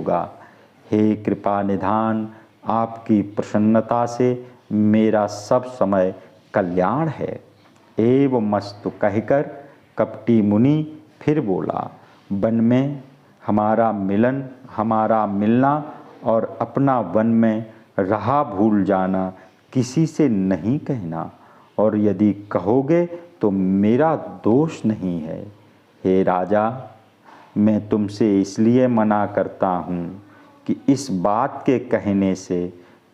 होगा। हे कृपा निधान, आपकी प्रसन्नता से मेरा सब समय कल्याण है। एवं मस्तु कहकर कपटी मुनि फिर बोला, वन में हमारा मिलना और अपना वन में रहा भूल जाना किसी से नहीं कहना, और यदि कहोगे तो मेरा दोष नहीं है। हे राजा, मैं तुमसे इसलिए मना करता हूँ कि इस बात के कहने से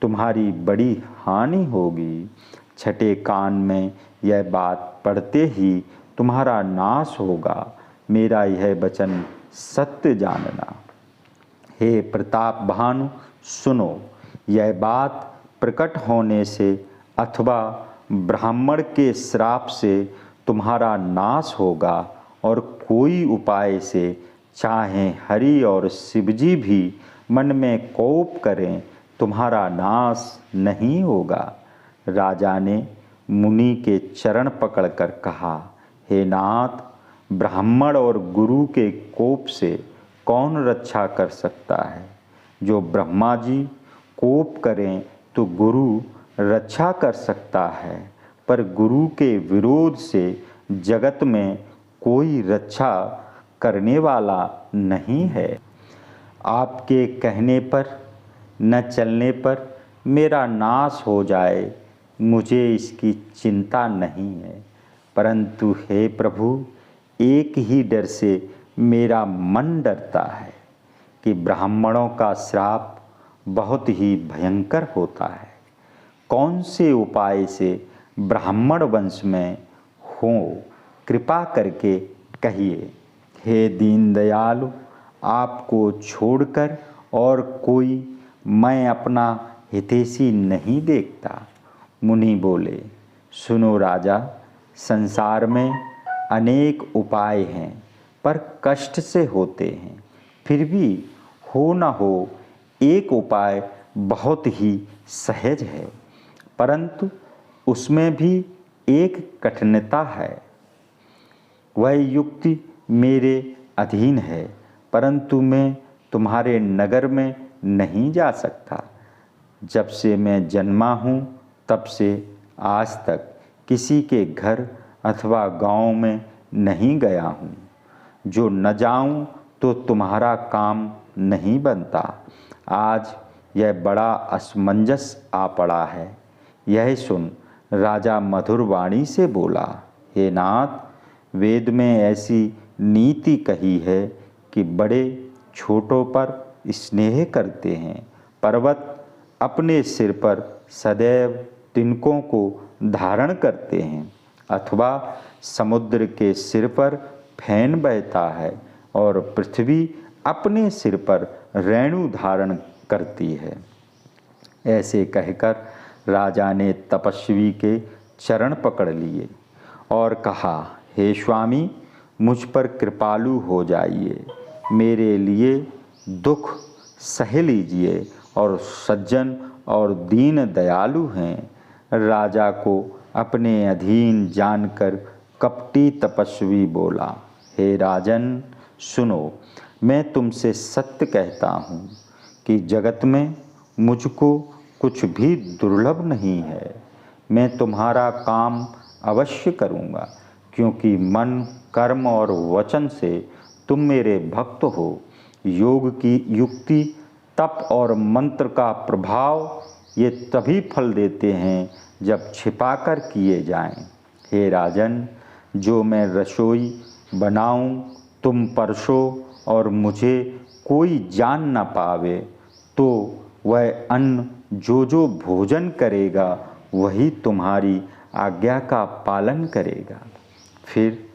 तुम्हारी बड़ी हानि होगी। छठे कान में यह बात पढ़ते ही तुम्हारा नाश होगा। मेरा यह वचन सत्य जानना। हे प्रताप भानु, सुनो, यह बात प्रकट होने से अथवा ब्राह्मण के श्राप से तुम्हारा नाश होगा, और कोई उपाय से चाहे हरि और शिवजी भी मन में कोप करें, तुम्हारा नाश नहीं होगा। राजा ने मुनि के चरण पकड़कर कहा, हे नाथ, ब्राह्मण और गुरु के कोप से कौन रक्षा कर सकता है? जो ब्रह्मा जी कोप करें तो गुरु रक्षा कर सकता है, पर गुरु के विरोध से जगत में कोई रक्षा करने वाला नहीं है। आपके कहने पर न चलने पर मेरा नाश हो जाए, मुझे इसकी चिंता नहीं है, परंतु हे प्रभु, एक ही डर से मेरा मन डरता है कि ब्राह्मणों का श्राप बहुत ही भयंकर होता है। कौन से उपाय से ब्राह्मण वंश में हो, कृपा करके कहिए। हे दीनदयालु, आपको छोड़कर और कोई मैं अपना हितैषी नहीं देखता। मुनि बोले, सुनो राजा, संसार में अनेक उपाय हैं, पर कष्ट से होते हैं। फिर भी हो न हो, एक उपाय बहुत ही सहज है, परंतु उसमें भी एक कठिनता है। वह युक्ति मेरे अधीन है, परंतु मैं तुम्हारे नगर में नहीं जा सकता। जब से मैं जन्मा हूँ तब से आज तक किसी के घर अथवा गांव में नहीं गया हूँ। जो न जाऊँ तो तुम्हारा काम नहीं बनता। आज यह बड़ा असमंजस आ पड़ा है। यह सुन राजा मधुर वाणी से बोला, हे नाथ, वेद में ऐसी नीति कही है कि बड़े छोटों पर स्नेह करते हैं। पर्वत अपने सिर पर सदैव तिनकों को धारण करते हैं, अथवा समुद्र के सिर पर फैन बहता है, और पृथ्वी अपने सिर पर रेणु धारण करती है। ऐसे कहकर राजा ने तपस्वी के चरण पकड़ लिए और कहा, हे स्वामी, मुझ पर कृपालु हो जाइए, मेरे लिए दुख सह लीजिए, और सज्जन और दीन दयालु हैं। राजा को अपने अधीन जानकर कपटी तपस्वी बोला, हे राजन, सुनो, मैं तुमसे सत्य कहता हूँ कि जगत में मुझको कुछ भी दुर्लभ नहीं है। मैं तुम्हारा काम अवश्य करूँगा, क्योंकि मन, कर्म और वचन से तुम मेरे भक्त हो। योग की युक्ति, तप और मंत्र का प्रभाव ये तभी फल देते हैं जब छिपाकर किए जाएं। हे राजन, जो मैं रसोई बनाऊं, तुम परसो और मुझे कोई जान न पावे, तो वह अन्न जो भोजन करेगा वही तुम्हारी आज्ञा का पालन करेगा। फिर